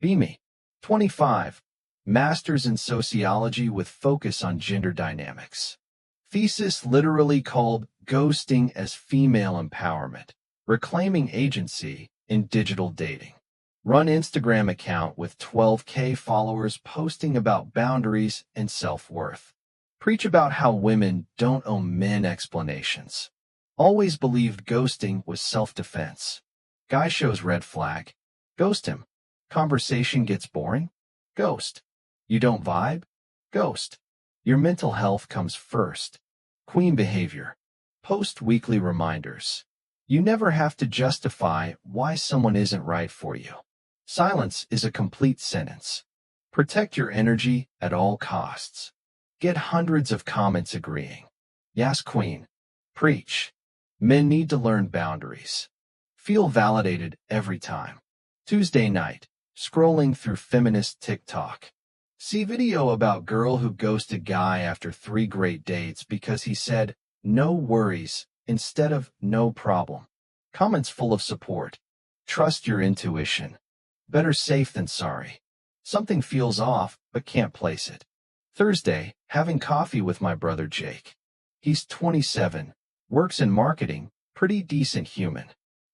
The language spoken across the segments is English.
Beamy, 25, Masters in Sociology with focus on gender dynamics. Thesis literally called Ghosting as Female Empowerment, Reclaiming Agency in Digital Dating. Run Instagram account with 12K followers posting about boundaries and self-worth. Preach about how women don't owe men explanations. Always believed ghosting was self-defense. Guy shows red flag. Ghost him. Conversation gets boring? Ghost. You don't vibe? Ghost. Your mental health comes first. Queen behavior. Post weekly reminders. You never have to justify why someone isn't right for you. Silence is a complete sentence. Protect your energy at all costs. Get hundreds of comments agreeing. Yasss Queen. Preach. Men need to learn boundaries. Feel validated every time. Tuesday night. Scrolling through Feminist TikTok. See video about girl who ghosted guy after 3 great dates because he said, "No worries," instead of "no problem." Comments full of support. Trust your intuition. Better safe than sorry. Something feels off, but can't place it. Thursday, having coffee with my brother Jake. He's 27, works in marketing, pretty decent human.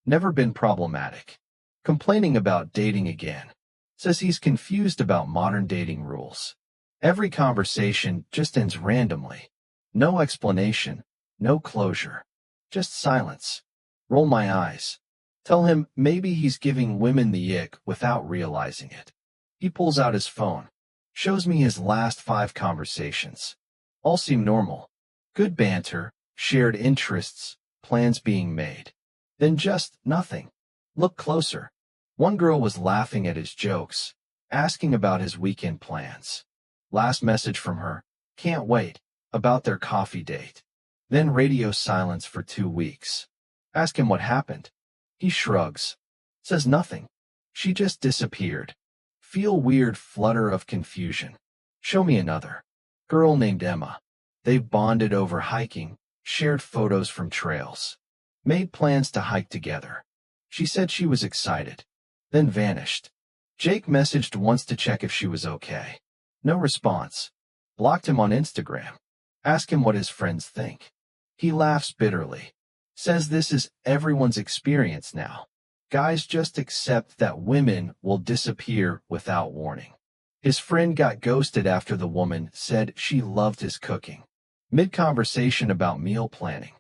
Never been problematic. Complaining about dating again. Says he's confused about modern dating rules. Every conversation just ends randomly. No explanation, no closure. Just silence. Roll my eyes. Tell him maybe he's giving women the ick without realizing it. He pulls out his phone. Shows me his last 5 conversations. All seem normal. Good banter, shared interests, plans being made. Then just nothing. Look closer. One girl was laughing at his jokes, asking about his weekend plans. Last message from her, "Can't wait," about their coffee date. Then radio silence for 2 weeks. Ask him what happened. He shrugs. Says nothing. She just disappeared. Feel weird flutter of confusion. Show me another. Girl named Emma. They've bonded over hiking, shared photos from trails. Made plans to hike together. She said she was excited. Then vanished. Jake messaged once to check if she was okay. No response. Blocked him on Instagram. Ask him what his friends think. He laughs bitterly. Says this is everyone's experience now. Guys just accept that women will disappear without warning. His friend got ghosted after the woman said she loved his cooking. Mid-conversation about meal planning.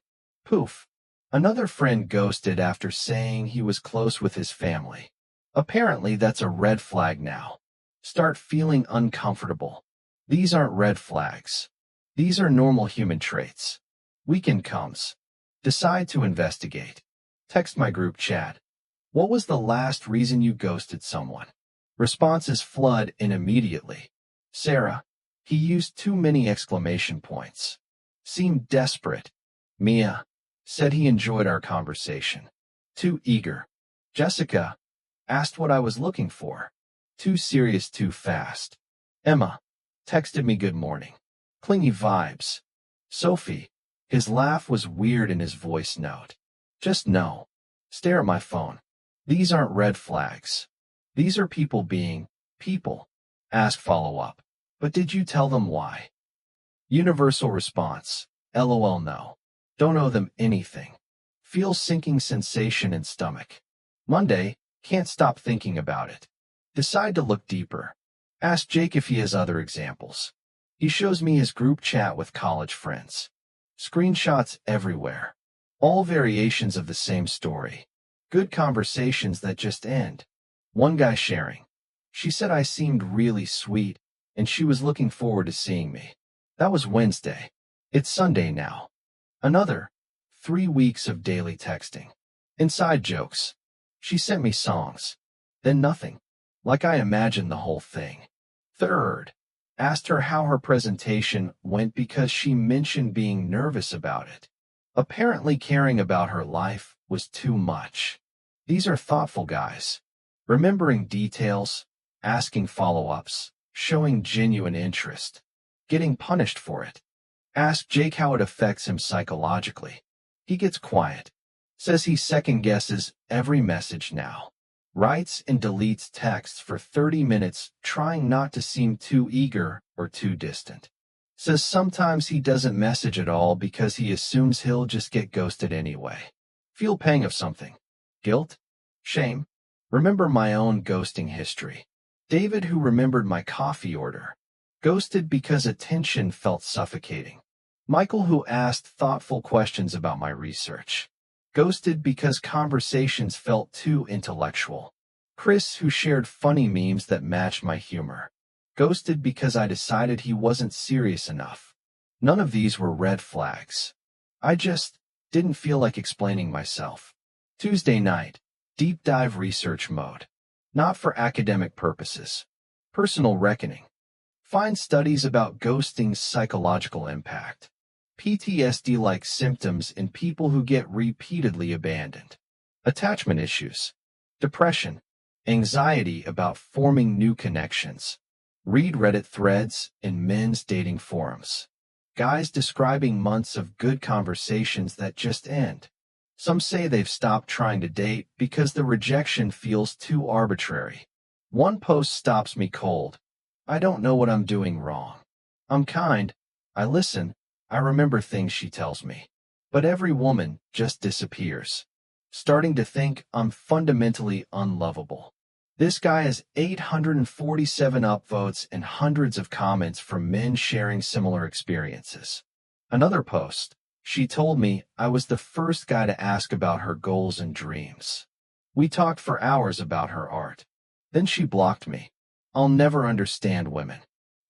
Poof. Another friend ghosted after saying he was close with his family. Apparently that's a red flag now. Start feeling uncomfortable. These aren't red flags. These are normal human traits. Weekend comes. Decide to investigate. Text my group chat. What was the last reason you ghosted someone? Responses flood in immediately. Sarah. He used too many exclamation points. Seemed desperate. Mia. Said he enjoyed our conversation. Too eager. Jessica. Asked what I was looking for. Too serious too fast. Emma. Texted me good morning. Clingy vibes. Sophie. His laugh was weird in his voice note. Just no. Stare at my phone. These aren't red flags. These are people being people. Ask follow-up. But did you tell them why? Universal response. LOL no. Don't owe them anything. Feel sinking sensation in stomach. Monday. Can't stop thinking about it. Decide to look deeper. Ask Jake if he has other examples. He shows me his group chat with college friends. Screenshots everywhere. All variations of the same story. Good conversations that just end. One guy sharing. She said I seemed really sweet, and she was looking forward to seeing me. That was Wednesday. It's Sunday now. Another. 3 weeks of daily texting. Inside jokes. She sent me songs. Then nothing. Like I imagined the whole thing. Third. Asked her how her presentation went because she mentioned being nervous about it. Apparently caring about her life was too much. These are thoughtful guys. Remembering details, asking follow-ups, showing genuine interest. Getting punished for it. Ask Jake how it affects him psychologically. He gets quiet. Says he second-guesses every message now. Writes and deletes texts for 30 minutes, trying not to seem too eager or too distant. Says sometimes he doesn't message at all because he assumes he'll just get ghosted anyway. Feel pang of something. Guilt? Shame? Remember my own ghosting history. David, who remembered my coffee order. Ghosted because attention felt suffocating. Michael, who asked thoughtful questions about my research. Ghosted because conversations felt too intellectual. Chris, who shared funny memes that matched my humor. Ghosted because I decided he wasn't serious enough. None of these were red flags. I just didn't feel like explaining myself. Tuesday night, deep dive research mode. Not for academic purposes. Personal reckoning. Find studies about ghosting's psychological impact. PTSD-like symptoms in people who get repeatedly abandoned. Attachment issues. Depression. Anxiety about forming new connections. Read Reddit threads and men's dating forums. Guys describing months of good conversations that just end. Some say they've stopped trying to date because the rejection feels too arbitrary. One post stops me cold. I don't know what I'm doing wrong. I'm kind. I listen. I remember things she tells me. But every woman just disappears. Starting to think I'm fundamentally unlovable. This guy has 847 upvotes and hundreds of comments from men sharing similar experiences. Another post. She told me I was the first guy to ask about her goals and dreams. We talked for hours about her art. Then she blocked me. I'll never understand women.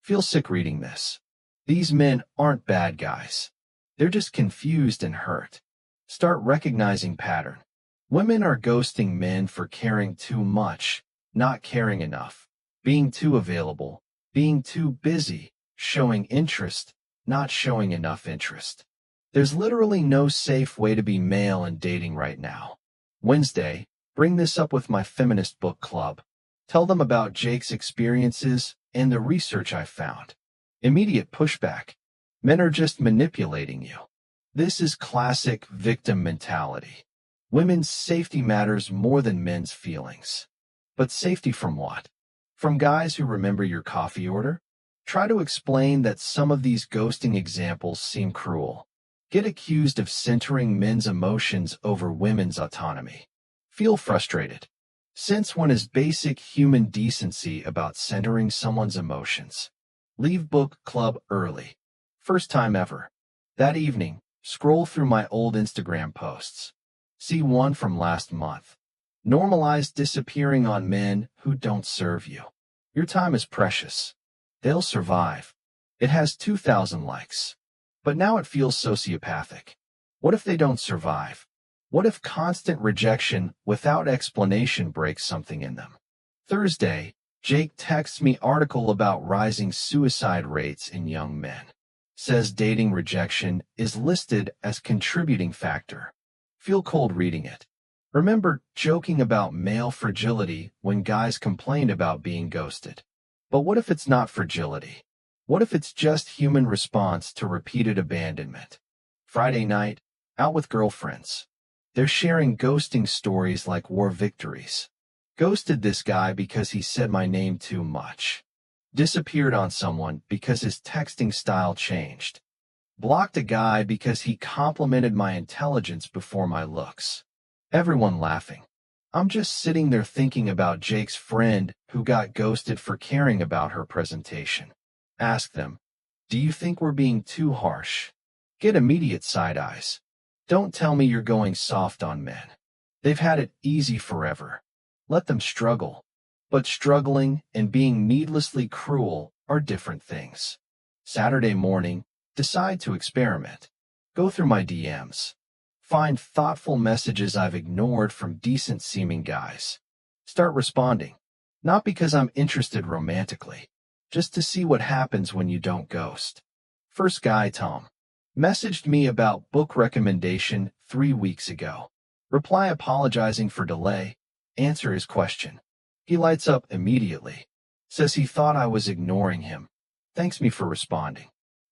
Feel sick reading this. These men aren't bad guys. They're just confused and hurt. Start recognizing pattern. Women are ghosting men for caring too much, not caring enough, being too available, being too busy, showing interest, not showing enough interest. There's literally no safe way to be male in dating right now. Wednesday, bring this up with my feminist book club. Tell them about Jake's experiences and the research I found. Immediate pushback. Men are just manipulating you. This is classic victim mentality. Women's safety matters more than men's feelings. But safety from what? From guys who remember your coffee order? Try to explain that some of these ghosting examples seem cruel. Get accused of centering men's emotions over women's autonomy. Feel frustrated. Sense when is basic human decency about centering someone's emotions. Leave book club early. First time ever. That evening, scroll through my old Instagram posts. See one from last month. Normalize disappearing on men who don't serve you. Your time is precious. They'll survive. It has 2,000 likes. But now it feels sociopathic. What if they don't survive? What if constant rejection without explanation breaks something in them? Thursday, Jake texts me article about rising suicide rates in young men. Says dating rejection is listed as contributing factor. Feel cold reading it. Remember joking about male fragility when guys complained about being ghosted. But what if it's not fragility? What if it's just human response to repeated abandonment? Friday night, out with girlfriends. They're sharing ghosting stories like war victories. Ghosted this guy because he said my name too much. Disappeared on someone because his texting style changed. Blocked a guy because he complimented my intelligence before my looks. Everyone laughing. I'm just sitting there thinking about Jake's friend who got ghosted for caring about her presentation. Ask them, do you think we're being too harsh? Get immediate side eyes. Don't tell me you're going soft on men. They've had it easy forever. Let them struggle. But struggling and being needlessly cruel are different things. Saturday morning, decide to experiment. Go through my DMs. Find thoughtful messages I've ignored from decent-seeming guys. Start responding. Not because I'm interested romantically, just to see what happens when you don't ghost. First guy, Tom, messaged me about book recommendation 3 weeks ago. Reply apologizing for delay. Answer his question. He lights up immediately. Says he thought I was ignoring him. Thanks me for responding.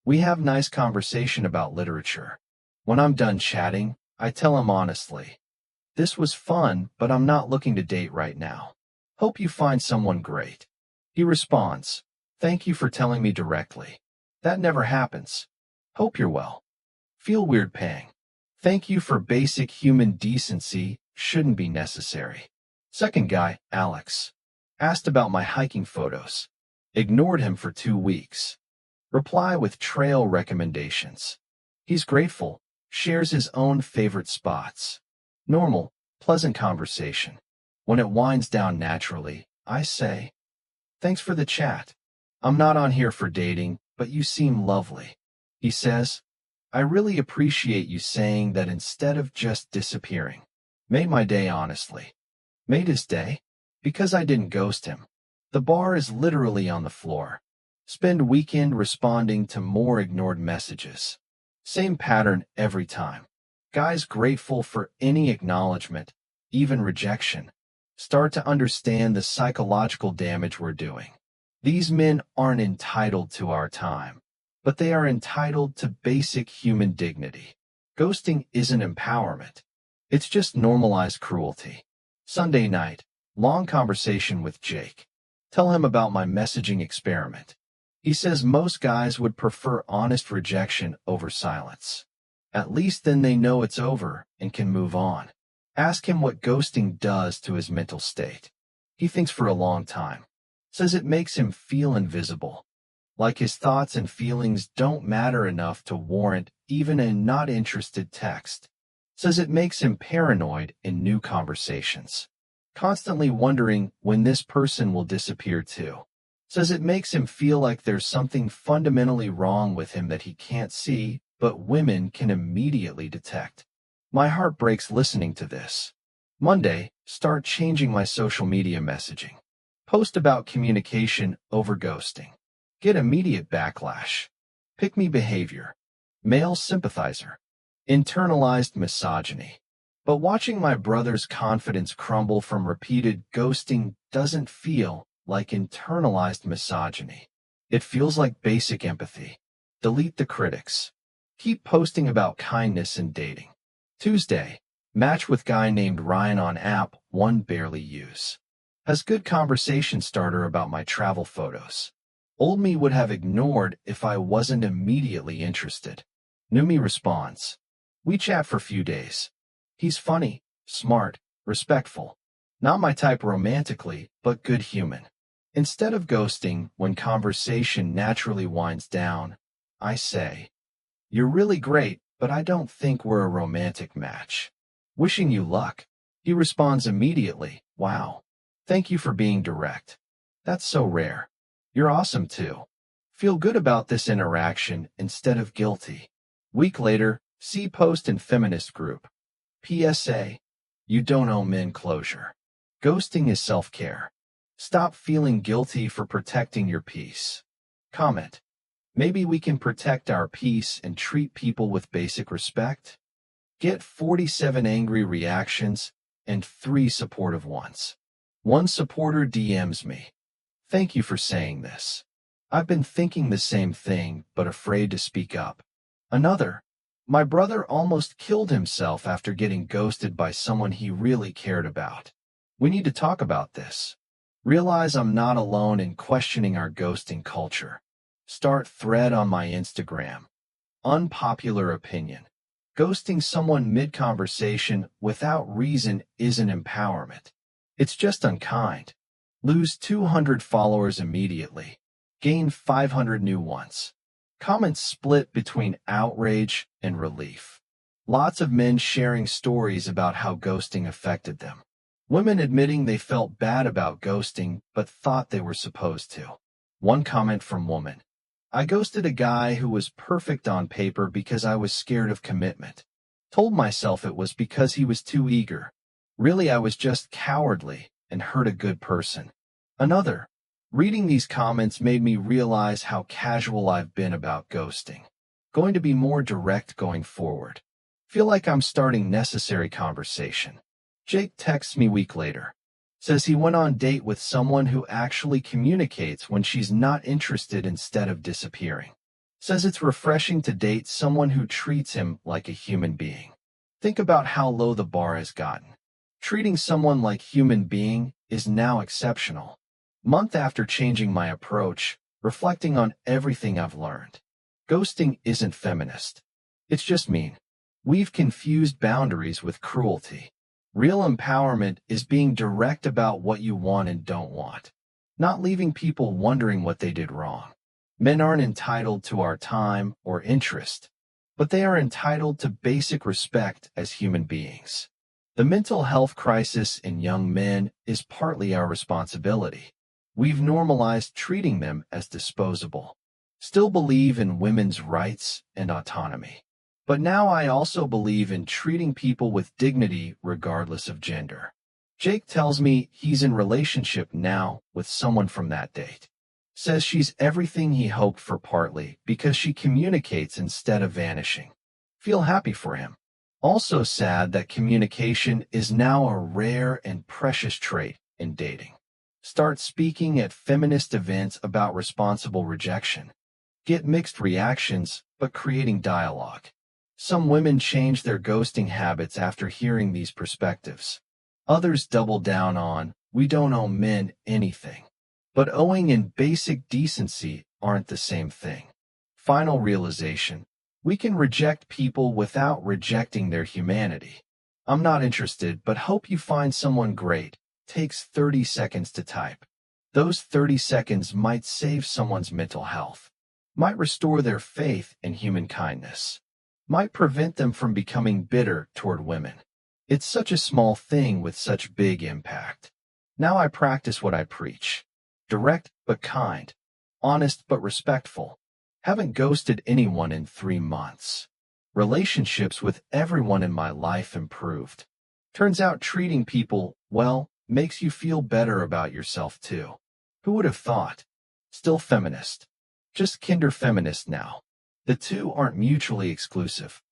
We have nice conversation about literature. When I'm done chatting, I tell him honestly. This was fun, but I'm not looking to date right now. Hope you find someone great. He responds, thank you for telling me directly. That never happens. Hope you're well. Feel weird pang. Thank you for basic human decency shouldn't be necessary. Second guy, Alex. Asked about my hiking photos. Ignored him for 2 weeks. Reply with trail recommendations. He's grateful. Shares his own favorite spots. Normal, pleasant conversation. When it winds down naturally, I say, thanks for the chat. I'm not on here for dating, but you seem lovely. He says, I really appreciate you saying that instead of just disappearing. Made my day honestly. Made his day? Because I didn't ghost him. The bar is literally on the floor. Spend weekend responding to more ignored messages. Same pattern every time. Guys grateful for any acknowledgement, even rejection. Start to understand the psychological damage we're doing. These men aren't entitled to our time, but they are entitled to basic human dignity. Ghosting isn't empowerment. It's just normalized cruelty. Sunday night, long conversation with Jake. Tell him about my messaging experiment. He says most guys would prefer honest rejection over silence. At least then they know it's over and can move on. Ask him what ghosting does to his mental state. He thinks for a long time. Says it makes him feel invisible. Like his thoughts and feelings don't matter enough to warrant even a not interested text. Says it makes him paranoid in new conversations. Constantly wondering when this person will disappear too. Says it makes him feel like there's something fundamentally wrong with him that he can't see, but women can immediately detect. My heart breaks listening to this. Monday, start changing my social media messaging. Post about communication over ghosting. Get immediate backlash. Pick me behavior. Male sympathizer. Internalized misogyny. But watching my brother's confidence crumble from repeated ghosting doesn't feel like internalized misogyny. It feels like basic empathy. Delete the critics. Keep posting about kindness and dating. Tuesday, match with guy named Ryan on app, one barely use. Has good conversation starter about my travel photos. Old me would have ignored if I wasn't immediately interested. New me responds. We chat for few days. He's funny, smart, respectful. Not my type romantically, but good human. Instead of ghosting when conversation naturally winds down, I say, you're really great, but I don't think we're a romantic match. Wishing you luck. He responds immediately, wow. Thank you for being direct. That's so rare. You're awesome too. Feel good about this interaction instead of guilty. Week later, see post in Feminist group. PSA. You don't owe men closure. Ghosting is self-care. Stop feeling guilty for protecting your peace. Comment. Maybe we can protect our peace and treat people with basic respect? Get 47 angry reactions and 3 supportive ones. One supporter DMs me. Thank you for saying this. I've been thinking the same thing, but afraid to speak up. Another. My brother almost killed himself after getting ghosted by someone he really cared about. We need to talk about this. Realize I'm not alone in questioning our ghosting culture. Start thread on my Instagram. Unpopular opinion. Ghosting someone mid-conversation without reason isn't empowerment. It's just unkind. Lose 200 followers immediately. Gain 500 new ones. Comments split between outrage and relief. Lots of men sharing stories about how ghosting affected them. Women admitting they felt bad about ghosting but thought they were supposed to. One comment from woman. I ghosted a guy who was perfect on paper because I was scared of commitment. Told myself it was because he was too eager. Really, I was just cowardly and hurt a good person. Another. Reading these comments made me realize how casual I've been about ghosting. Going to be more direct going forward. Feel like I'm starting necessary conversation. Jake texts me week later. Says he went on date with someone who actually communicates when she's not interested instead of disappearing. Says it's refreshing to date someone who treats him like a human being. Think about how low the bar has gotten. Treating someone like human being is now exceptional. Month after changing my approach, reflecting on everything I've learned. Ghosting isn't feminist. It's just mean. We've confused boundaries with cruelty. Real empowerment is being direct about what you want and don't want, not leaving people wondering what they did wrong. Men aren't entitled to our time or interest, but they are entitled to basic respect as human beings. The mental health crisis in young men is partly our responsibility. We've normalized treating them as disposable. Still believe in women's rights and autonomy. But now I also believe in treating people with dignity regardless of gender. Jake tells me he's in relationship now with someone from that date. Says she's everything he hoped for, partly because she communicates instead of vanishing. Feel happy for him. Also sad that communication is now a rare and precious trait in dating. Start speaking at feminist events about responsible rejection. Get mixed reactions, but creating dialogue. Some women change their ghosting habits after hearing these perspectives. Others double down on, we don't owe men anything. But owing and basic decency aren't the same thing. Final realization, we can reject people without rejecting their humanity. I'm not interested, but hope you find someone great. Takes 30 seconds to type. Those 30 seconds might save someone's mental health, might restore their faith in human kindness, might prevent them from becoming bitter toward women. It's such a small thing with such big impact. Now I practice what I preach. Direct but kind. Honest but respectful. Haven't ghosted anyone in 3 months. Relationships with everyone in my life improved. Turns out treating people well makes you feel better about yourself too. Who would have thought? Still feminist. Just kinder feminist now. The two aren't mutually exclusive.